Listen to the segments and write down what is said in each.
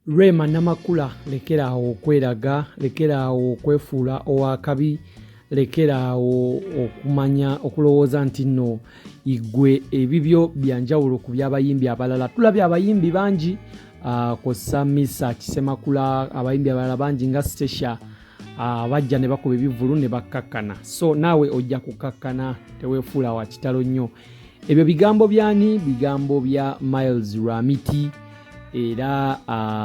Rema Namakula lekeraawo okweraga, lekeraawo okwefuula owakabi, lekeraawo okumanya okulowooza nti nno igwe ebibyo byanjawulo ku by'abayimbi abalala. Tulabye abayimbi bangi kossa Misa Kisemakula, abayimbi abalala bangi nga Stesha bajja ne bakuba ebivulu ne bakkakkana. So naawe ojja kukakkana, teweefuula wa kitalo nnyo. Ebyo bigambo byani? Bigambo bya Miles Lwamiti. Era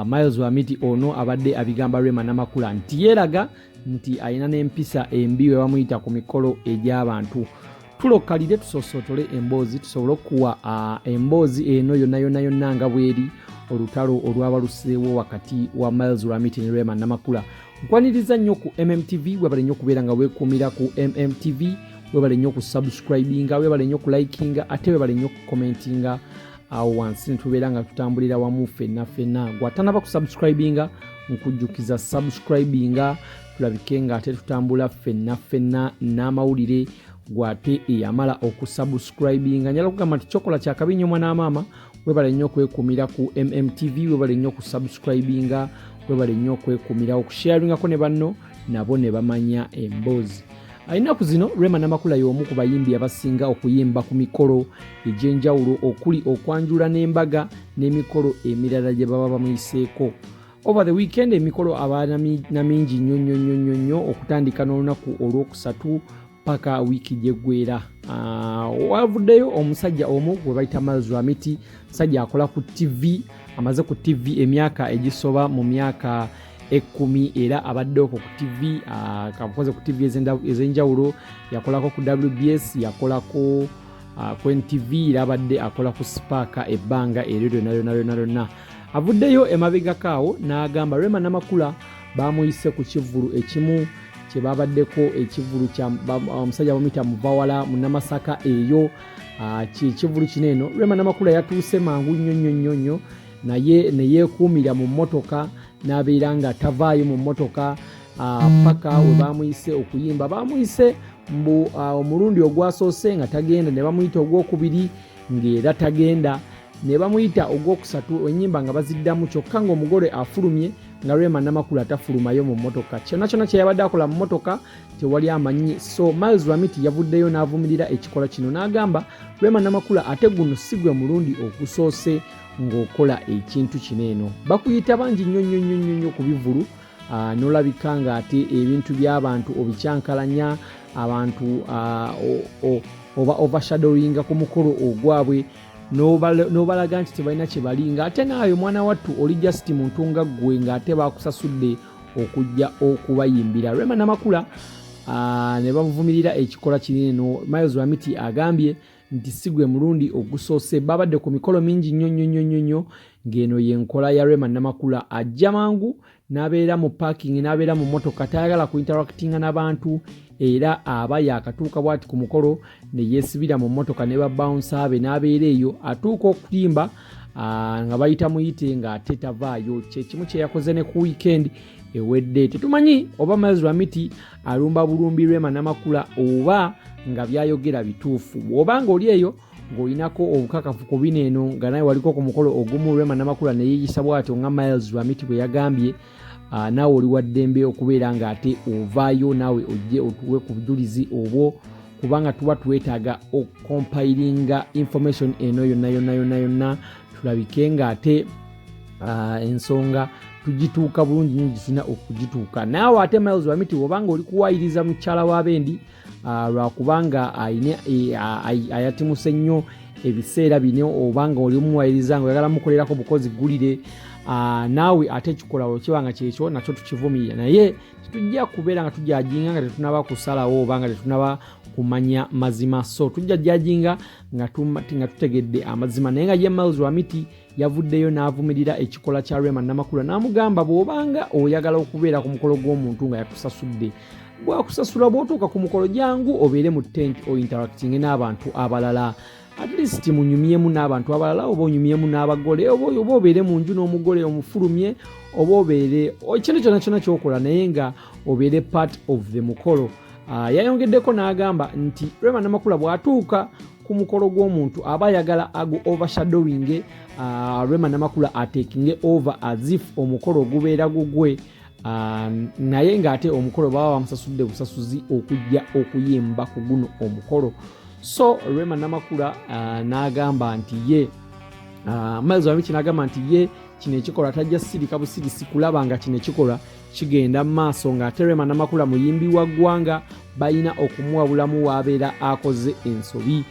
Miles Lwamiti ono abadde abigamba Rema Namakula nti yeeraga nti ayina n'empisa embi we bamuyita ku mikolo egy'abantu. Tulokkalire tusosootole emboozi tusobole okuwa emboozi eno yonna nga bweri olutalo olwaba luseewo wakati wa Miles Lwamiti ne Rema Namakula. Nkwaniriza nnyo ku MMTV, webale nnyo okubeera nga weekuumira ku MMTV, webale nnyo ku subscribinga, webale nnyo ku likinga, ate webale nnyo ku commentinga awo wansi netubeera nga tutambulira wamu ffenna. Gwatanaba ku subscribinga nkujjukiza subscribinga tulabike nga ate tutambula ffenna n'amawulire gwate eyamala okusubscribinga. Njala kugamba nti kyokola kyakabi nnyo mwana maama, webale nnyo okwekuumira ku MMTV, webale nnyo ku subscribinga, webale nnyo okwekuumira okusharingako ne banno nabo ne bamanya emboozi. Ennaku zino Rema Namakula y'omu ku bayimbi abasinga okuyimba ku mikolo egy'enjawulo okuli okwanjula n'embaga n'emikolo emirala gye baba bamuyiseeko. Over the weekend emikolo abaana mingi nnyo okutandika n'olunaku olwokusatu paka wiiki gyeggwera. Wavuddeyo omusajja omu gwe bayita Miles Lwamiti, musajja akola ku TV, amaze ku TV emyaka egisoba mu myaka 10 era abaddeko ku TV, kakoze ku TV ez'enjawulo, yakolako ku WBS, yakolako ku NTV, era abadde akola ku Spark ebbanga eryo lyonna. Avuddeyo emabegakaawo n'agamba Rema Namakula bamuyise ku kivulu ekimu kye babaddeko, ekivulu kya omusajja bamuyita Muvawala mu Namasaka eyo. Kivulu kineeno Rema Namakula yatuuse mangu nnyo naye ne yeekuumira mu mmotoka n'abeera nga tavaayo mu mmotoka paka we bamuyise okuyimba. Bamuyise omulundi ogwasoose nga tagenda, ne bamuyita ogwokubiri ng'era tagenda, ne bamuyita ogwokusatu ennyimba nga baziddamu, kyokka ng'omugole afulumye nga Rema Namakula tafulumayo mu mmotoka. Kyonna kye yabadde akola mu mmotoka tewali amanyi. So Miles Lwamiti yavuddeyo n'avumirira ekikola kino n'agamba Rema Namakula ate guno si gwe mulundi ogusoose ng'okola ekintu kineeno. Bakuyita bangi nnyo ku bivulu, n'olabika nga ate ebintu by'abantu obikyankalanya, abantu oba overshadowinga ku mukolo ogwabwe, n'obalaga nti tebalina kye balinga. Ate naawe mwana wattu oli just muntu nga ggwe ng'ate bakusasudde okujja okubayimbira. Rema Namakula ne bamuvumirira ekikola kineeno. Miles Lwamiti agambye nti si gwe mulundi ogusoose, babadde ku mikolo mingi nnyo ng'eno y'enkola ya Rema Namakula. Ajja mangu n'abeera mu parking, n'abeera mu mmotoka, tayagala ku interactinga n'abantu, era aba yakatuuka bw'ati ku mukolo ne yeesibira mu mmotoka ne babawunsa be n'abeera eyo, atuuka okuyimba nga bayita muyite ng'ate tavaayo. Kye kimu kye yakoze ne ku weekend ewedde. Tetumanyi oba Miles Lwamiti alumba bulumbi Rema Namakula oba nga byayogera bituufu. Bw'oba ng'oli eyo ng'olinako obukakafu ku bineeno nga nawe waliko ku mukolo ogumu Rema Namakula ne yeeyisa bw'atyo nga Miles Lwamiti bwe yagambye, naawe oli wa ddembe okubeera ng'ate ovaayo naawe ojje otuwe ku bujulizi obwo, kubanga tuba twetaaga ocompilinga information eno yonna tulabike ng'ate ensonga tugituuka bulungi nnyo gisina okugituuka. Naawe ate Miles Lwamiti bw'obanga oli kuwaayiriza mukyala w'abendi lwakubanga ayatimuse nnyo ebiseera bino, obanga oli omuwaayiriza nga oyagala mukolerako bukozi gulire, naawe ate ekikola okibanga kyekyo nakyo tukivumirira, naye tujja kubeera nga tujajinga nga tetunaba kusalawo oba nga tetunaba kumanya mazima. So tujja jajinga nga tutegedde amazima, naye nga ye Miles Lwamiti yavuddeyo n'avumirira ekikola kya Rema Namakula n'amugamba bw'obanga oyagala okubeera ku mukolo gw'omuntu nga yakusasudde, bwakusasula bw'otuuka ku mukolo jangu obeere mu tent o interacting n'abantu abalala, at least munyumyemu n'abantu abalala, oba onyumyemu n'abagole, oba obeere mu nju n'omugole omufulumye, oba obeere ekintu kyonna ky'okola naye nga obeere part of the mukolo. Yayongeddeko n'agamba nti Rema Namakula bw'atuuka ku mukolo gw'omuntu aba ayagala agu overshadowing Rema Namakula ataking over as if omukolo gubeera gugwe naye ng'ate omukolo baba bamusasudde busasuzi okujja okuyimba ku guno omukolo. So Rema Namakula n'agamba nti ye Miles Wamiti n'agamba nti ye kino ekikola tajja sirika busirisi kulaba nga kino ekikola kigenda mu maaso ng'ate Rema Namakula muyimbi wa ggwanga balina okumuwa bulamu w'abeera akoze ensobi.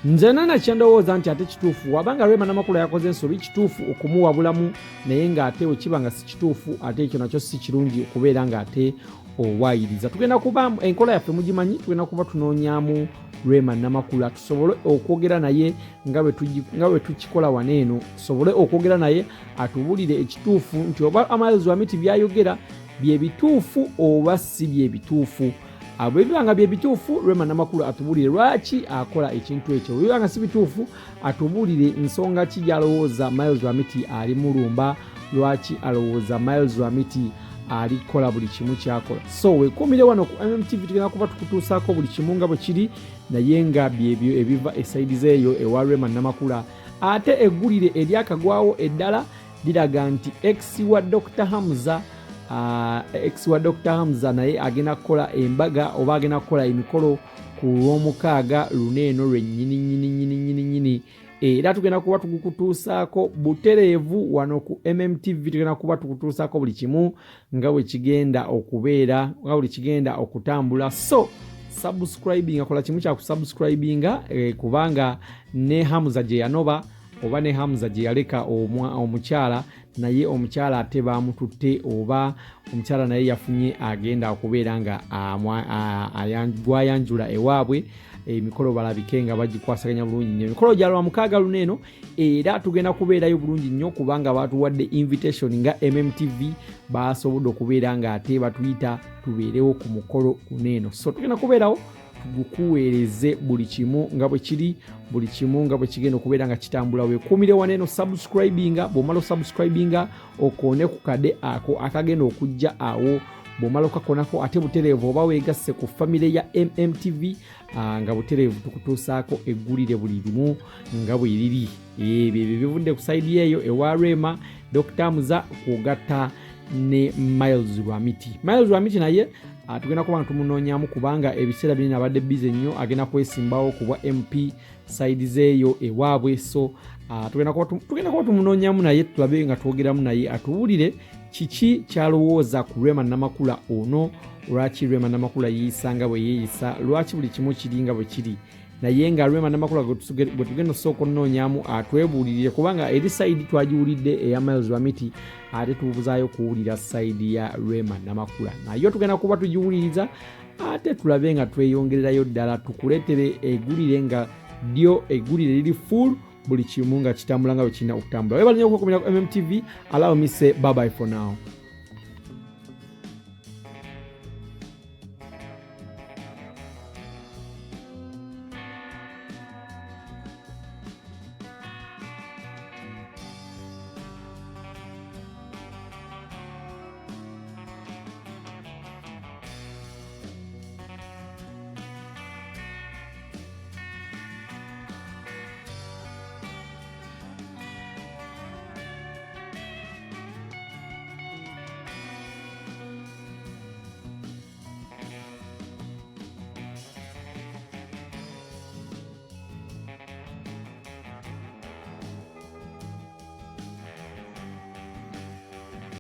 Nze nana kyendowooza nti ate kituufu wabanga Rema Namakula yakoze ensobi kituufu okumuwa bulamu naye ng'ate wekiba nga si kituufu ate ekyo nakyo si kirungi okubeera ng'ate owayiriza. Tugenda kuba enkola yaffe mugimanyi, tugenda kuba tunoonyaamu Rema Namakula tusobole okwogera naye nga bwe tukikola wano eno, tusobole okwogera naye atubulire ekituufu nti oba Miles Wamiti byayogera bye bituufu oba si bye bituufu. Bwebibanga bye bituufu Rema Namakula atubulire lwaki akola ekintu ekyo, bwebibanga si bituufu atubulire nsonga ki gy'alowooza Miles Wamiti ali mulumba, lwaki alowooza Miles Wamiti alikola buli kimu kyakola. So weekuumire wano ku MMTV tugenda kuba tukutuusaako buli kimu nga bwe kiri naye nga byebyo ebiva esaidizi eyo ewa Rema Namakula. Ate eggulire eryakagwawo eddala liraga nti ex wa Dr. Hamza naye agenda kukola embaga oba agenda kukola emikolo ku lw'omukaaga luneeno lwennyini. Era tugenda kuba tukutuusaako butereevu wano ku MMTV, tugenda kuba tukutuusaako buli kimu nga bwe kigenda okubeera, nga buli kigenda okutambula. So subscribing, akola kimu kya kusubscribinga kubanga ne Hamza gye yanoba oba ne Hamza gye yaleka omukyala naye omukyala ate baamututte oba omukyala naye yafunye agenda okubeera nga gwayanjula ewaabwe. Emikolo balabike nga bagikwasaganya bulungi nnyo. Emikolo gya lwamukaaga luneeno era tugenda kubeerayo bulungi nnyo kubanga batuwadde invitation nga MMTV basobodde okubeera nga ate batuyita tubeerewo ku mukolo guneeno. So tugenda kubeerawo tugukuweereze buli kimu nga bwe kiri, buli kimu nga bwe kigenda okubeera nga kitambula. Weekuumire waneeno subscribinga, bw'omala subscribinga okoone ku kade ako akagenda okujja awo. Bw'omala okakoonako ate butereevu oba weegasse ku famire ya MMTV nga butereevu tukutuusaako eggulire buli limu nga bwe liri. Ebyo bivudde ku sayidi eyo ewa Rema Dr. Hamza kugatta ne Miles Wamiti. Miles Wamiti naye tugenda kuba tumunoonyaamu kubanga ebiseera binene abadde bize nnyo, agenda kwesimbawo ku bwa MP sayidi eyo ewaabwe. So tugenda kuba tumunoonyaamu naye tulabe nga twogeramu naye atubulire kiki kyalowooza ku Rema Namakula ono, lwaki Rema Namakula yeeyisa bwe yeeyisa, lwaki buli kimu kiri nga bwe kiri. Naye nga Rema Namakula gwe tugenda osooka onoonyaamu atwebuulirire kubanga eri sayidi twagiwulidde eya Miles Wamiti ate tubuzaayo kuwulira sayidi ya Rema Namakula. Nayo tugenda kuba tugiwuliriza ate tulabe nga tweyongererayo ddala tukuleetere eggulire nga ddyo eggulire liri full, buli kimu nga kitambula nga bwe kirina okutambula. Weebale nnyo okukomera ku MMTV. Allow me say bye bye for now.